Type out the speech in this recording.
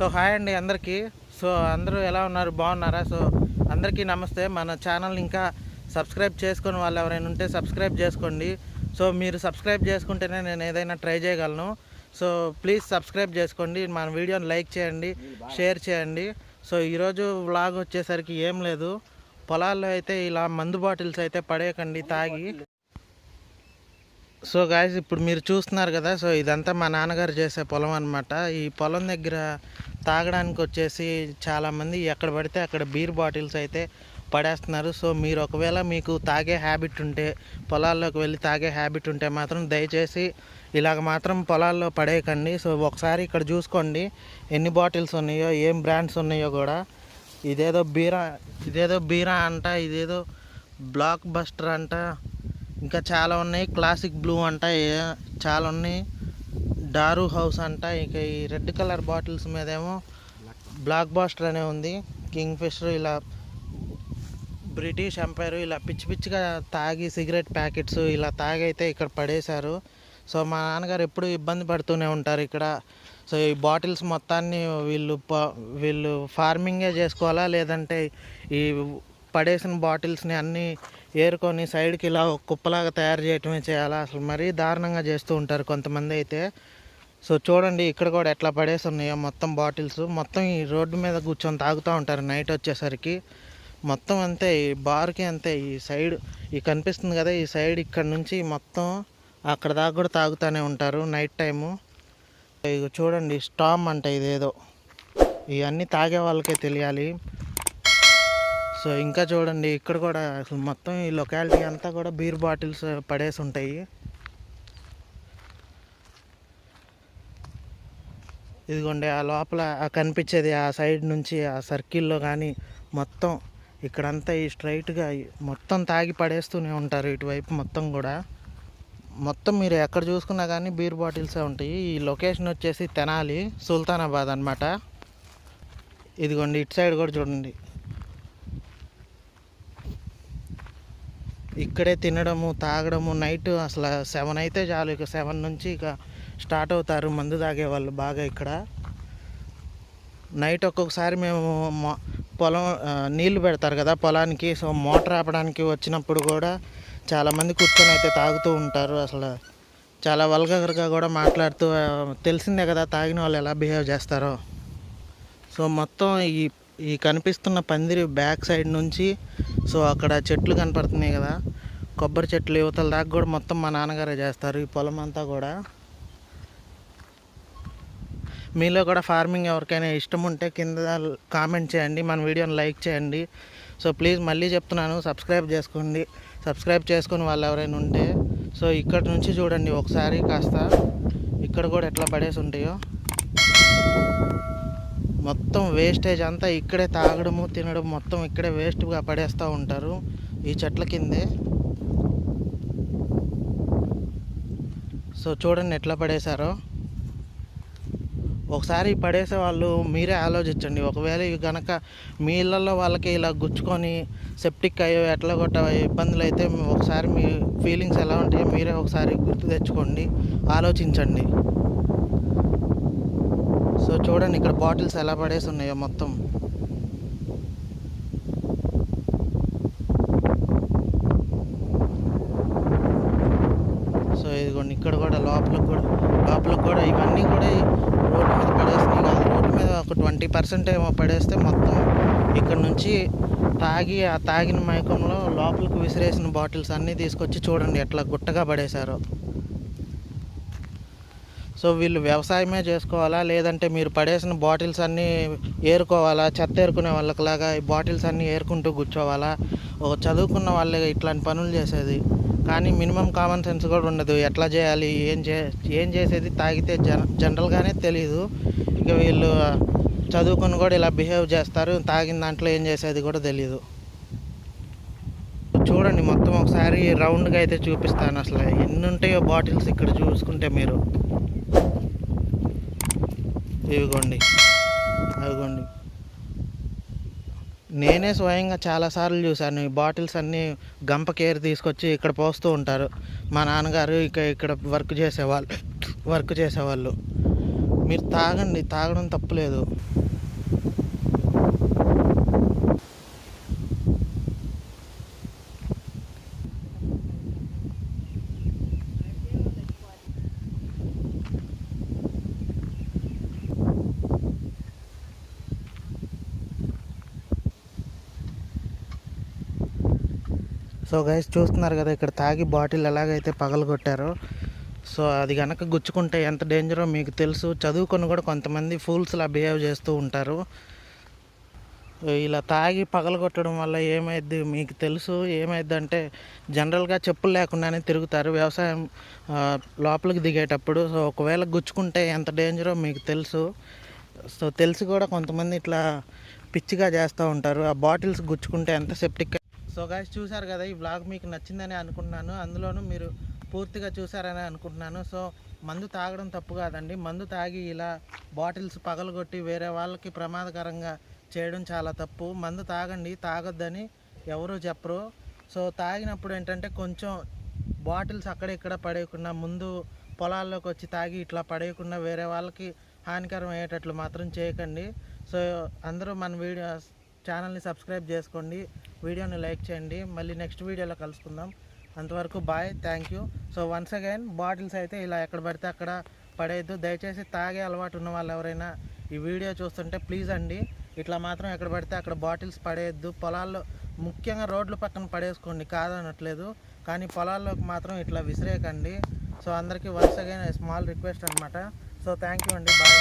So hi అండి అందరికీ. So అందరూ ఎలా ఉన్నారు, బాగున్నారా? సో అందరికీ నమస్తే. మన ఛానల్ ఇంకా సబ్స్క్రైబ్ చేసుకుని వాళ్ళు ఎవరైనా ఉంటే సబ్స్క్రైబ్ చేసుకోండి. సో మీరు సబ్స్క్రైబ్ చేసుకుంటేనే నేను ఏదైనా ట్రై చేయగలను. సో ప్లీజ్ సబ్స్క్రైబ్ చేసుకోండి, మన వీడియోని లైక్ చేయండి, షేర్ చేయండి. సో ఈరోజు వ్లాగ్ వచ్చేసరికి ఏం లేదు, పొలాల్లో అయితే ఇలా మందు బాటిల్స్ అయితే పడేయకండి తాగి. సో గాయస్, ఇప్పుడు మీరు చూస్తున్నారు కదా, సో ఇదంతా మా నాన్నగారు చేసే పొలం అనమాట. ఈ పొలం దగ్గర తాగడానికి వచ్చేసి చాలామంది ఎక్కడ పడితే అక్కడ బీర్ బాటిల్స్ అయితే పడేస్తున్నారు. సో మీరు ఒకవేళ మీకు తాగే హ్యాబిట్ ఉంటే, పొలాల్లోకి వెళ్ళి తాగే హ్యాబిట్ ఉంటే మాత్రం దయచేసి ఇలాగ మాత్రం పొలాల్లో పడేయకండి. సో ఒకసారి ఇక్కడ చూసుకోండి ఎన్ని బాటిల్స్ ఉన్నాయో, ఏం బ్రాండ్స్ ఉన్నాయో కూడా. ఇదేదో బీరా అంట, ఇదేదో బ్లాక్ బస్టర్ అంట, ఇంకా చాలా ఉన్నాయి. క్లాసిక్ బ్లూ అంట, చాలా ఉన్నాయి. డారు హౌస్ అంట. ఇక ఈ రెడ్ కలర్ బాటిల్స్ మీదేమో బ్లాక్ బాస్టర్ అనే ఉంది. కింగ్ ఫిషర్, ఇలా బ్రిటిష్ ఎంపైర్, ఇలా పిచ్చి పిచ్చిగా తాగి సిగరెట్ ప్యాకెట్స్ ఇలా తాగి అయితే ఇక్కడ పడేశారు. సో మా నాన్నగారు ఎప్పుడు ఇబ్బంది పడుతూనే ఉంటారు ఇక్కడ. సో ఈ బాటిల్స్ మొత్తాన్ని వీళ్ళు ఫార్మింగే చేసుకోవాలా, లేదంటే ఈ పడేసిన బాటిల్స్ని అన్నీ ఏరుకొని సైడ్కి ఇలా ఒక కుప్పలాగా తయారు చేయటమే చేయాలా? అసలు మరీ దారుణంగా చేస్తూ ఉంటారు కొంతమంది అయితే. సో చూడండి ఇక్కడ కూడా ఎట్లా పడేసి ఉన్నాయో మొత్తం బాటిల్స్. మొత్తం ఈ రోడ్డు మీద కూర్చొని తాగుతూ ఉంటారు నైట్ వచ్చేసరికి. మొత్తం అంతే, ఈ బార్కి అంతే. ఈ సైడ్ ఈ కనిపిస్తుంది కదా, ఈ సైడ్ ఇక్కడ నుంచి మొత్తం అక్కడ దాకా కూడా తాగుతూనే ఉంటారు నైట్ టైము. ఇక చూడండి స్టామ్ అంట, ఇదేదో ఇవన్నీ తాగే వాళ్ళకే తెలియాలి. సో ఇంకా చూడండి ఇక్కడ కూడా అసలు మొత్తం ఈ లొకాలిటీ అంతా కూడా బీర్ బాటిల్స్ పడేసి ఉంటాయి. ఇదిగోండి ఆ లోపల కనిపించేది ఆ సైడ్ నుంచి ఆ సర్కిల్లో కానీ మొత్తం ఇక్కడంతా ఈ స్ట్రైట్గా మొత్తం తాగి పడేస్తూనే ఉంటారు ఇటువైపు మొత్తం కూడా. మొత్తం మీరు ఎక్కడ చూసుకున్నా కానీ బీర్ బాటిల్సే ఉంటాయి. ఈ లొకేషన్ వచ్చేసి తెనాలి, సుల్తానాబాద్ అనమాట. ఇదిగోండి ఇటు సైడ్ కూడా చూడండి, ఇక్కడే తినడము తాగడము. నైట్ అసలు 7 అయితే చాలు, ఇక 7 నుంచి ఇక స్టార్ట్ అవుతారు మందు తాగే వాళ్ళు బాగా ఇక్కడ. నైట్ ఒక్కొక్కసారి మేము పొలం నీళ్లు పెడతారు కదా పొలానికి, సో మోటార్ ఆపడానికి వచ్చినప్పుడు కూడా చాలామంది కూర్చొని అయితే తాగుతూ ఉంటారు. అసలు చాలా వల్గర్గా కూడా మాట్లాడుతూ, తెలిసిందే కదా తాగిన వాళ్ళు ఎలా బిహేవ్ చేస్తారో. సో మొత్తం ఈ కనిపిస్తున్న పందిరి బ్యాక్ సైడ్ నుంచి, సో అక్కడ చెట్లు కనపడుతున్నాయి కదా, కొబ్బరి చెట్లు యువతల దాకా కూడా మొత్తం మా నాన్నగారే చేస్తారు ఈ పొలం అంతా కూడా. మీలో కూడా ఫార్మింగ్ ఎవరికైనా ఇష్టం ఉంటే కింద కామెంట్ చేయండి, మన వీడియోని లైక్ చేయండి. సో ప్లీజ్ మళ్ళీ చెప్తున్నాను, సబ్స్క్రైబ్ చేసుకోండి. సబ్స్క్రైబ్ చేసుకుని వాళ్ళు ఎవరైనా ఉంటే. సో ఇక్కడ నుంచి చూడండి ఒకసారి కాస్త, ఇక్కడ కూడా ఎట్లా పడేసి ఉంటాయో. మొత్తం వేస్టేజ్ అంతా ఇక్కడే, తాగడము తినడం మొత్తం ఇక్కడే వేస్ట్గా పడేస్తూ ఉంటారు ఈ చెట్ల కిందే. సో చూడండి ఎట్లా పడేశారో. ఒకసారి పడేసే వాళ్ళు మీరే ఆలోచించండి. ఒకవేళ ఇవి కనుక మీ ఇళ్ళల్లో వాళ్ళకి ఇలా గుచ్చుకొని సెప్టిక్ అయ్యో ఎట్లా కొట్ట ఇబ్బందులు అయితే ఒకసారి మీ ఫీలింగ్స్ ఎలా ఉంటాయో మీరే ఒకసారి గుర్తు తెచ్చుకోండి, ఆలోచించండి. సో చూడండి ఇక్కడ బాటిల్స్ ఎలా పడేసి ఉన్నాయో మొత్తం. సో ఇదిగోండి ఇక్కడ కూడా లోపలికి కూడా ఇవన్నీ కూడా రోడ్డు మీద పడేసినాయి కాదు. రోడ్డు మీద ఒక 20% ఏమో పడేస్తే మొత్తం ఇక్కడ నుంచి ఆ తాగిన మైకంలో లోపలికి విసిరేసిన బాటిల్స్ అన్నీ తీసుకొచ్చి చూడండి ఎట్లా గుట్టగా పడేశారో. సో వీళ్ళు వ్యవసాయమే చేసుకోవాలా, లేదంటే మీరు పడేసిన బాటిల్స్ అన్నీ ఏరుకోవాలా? చెత్త ఏరుకునే వాళ్ళకిలాగా ఈ బాటిల్స్ అన్నీ ఏరుకుంటూ కూర్చోవాలా? ఒక చదువుకున్న వాళ్ళే ఇట్లాంటి పనులు చేసేది, కానీ మినిమం కామన్ సెన్స్ కూడా ఉండదు. ఎట్లా చేయాలి, ఏం చేసేది తాగితే జనరల్గానే తెలీదు. ఇక వీళ్ళు చదువుకుని కూడా ఇలా బిహేవ్ చేస్తారు, తాగిన దాంట్లో ఏం చేసేది కూడా తెలీదు. చూడండి మొత్తం ఒకసారి రౌండ్గా అయితే చూపిస్తాను అసలు ఎన్ని ఉంటాయో బాటిల్స్ ఇక్కడ చూసుకుంటే మీరు. ఇవిగోండి అవిగోండి, నేనే స్వయంగా చాలాసార్లు చూశాను ఈ బాటిల్స్ అన్నీ గంపకేరు తీసుకొచ్చి ఇక్కడ పోస్తూ ఉంటారు మా నాన్నగారు. ఇక్కడ వర్క్ చేసేవాళ్ళు. మీరు తాగండి, తాగడం తప్పులేదు. సో గైస్ చూస్తున్నారు కదా, ఇక్కడ తాగి బాటిల్ ఎలాగైతే పగలగొట్టారో. సో అది కనుక గుచ్చుకుంటే ఎంత డేంజరో మీకు తెలుసు. చదువుకొని కూడా కొంతమంది ఫూల్స్లా బిహేవ్ చేస్తూ ఉంటారు. ఇలా తాగి పగలగొట్టడం వల్ల ఏమైద్ది మీకు తెలుసు. ఏమైద్ది అంటే జనరల్గా చెప్పులు లేకుండానే తిరుగుతారు వ్యవసాయం లోపలికి దిగేటప్పుడు. సో ఒకవేళ గుచ్చుకుంటే ఎంత డేంజరో మీకు తెలుసు. సో తెలిసి కూడా కొంతమంది ఇట్లా పిచ్చిగా చేస్తూ ఉంటారు. ఆ బాటిల్స్ గుచ్చుకుంటే ఎంత సెప్టిక్. సో గైస్ చూసారు కదా, ఈ వ్లాగ్ మీకు నచ్చిందని అనుకుంటున్నాను. అందులోనూ మీరు పూర్తిగా చూసారని అనుకుంటున్నాను. సో మందు తాగడం తప్పు కాదండి. మందు తాగి ఇలా బాటిల్స్ పగలగొట్టి వేరే వాళ్ళకి ప్రమాదకరంగా చేయడం చాలా తప్పు. మందు తాగండి, తాగొద్దని ఎవరూ చెప్పరు. సో తాగినప్పుడు ఏంటంటే కొంచెం బాటిల్స్ అక్కడిక్కడ పడేయకుండా, ముందు పొలాల్లోకి వచ్చి తాగి ఇట్లా పడేయకుండా వేరే వాళ్ళకి హానికరం అయ్యేటట్లు మాత్రం చేయకండి. సో అందరూ మన ఛానల్ని సబ్స్క్రైబ్ చేసుకోండి, వీడియోని లైక్ చేయండి. మళ్ళీ నెక్స్ట్ వీడియోలో కలుసుకుందాం. అంతవరకు bye, thank you. So once again bottles అయితే ఇలా ఎక్కడ పడితే అక్కడ పడేయద్దు. దయచేసి తాగే అలవాటు ఉన్న వాళ్ళు ఎవరైనా ఈ వీడియో చూస్తుంటే ప్లీజ్ అండి, ఇట్లా మాత్రం ఎక్కడ పడితే అక్కడ బాటిల్స్ పడేయద్దు. పొలాల్లో ముఖ్యంగా రోడ్ల పక్కన పడేసుకోండి, కాదనట్లేదు, కానీ పొలాల్లోకి మాత్రం ఇట్లా విసిరేయకండి. సో అందరికీ వన్స్ అగైన్ స్మాల్ రిక్వెస్ట్ అనమాట. సో థ్యాంక్ యూ అండి, బాయ్.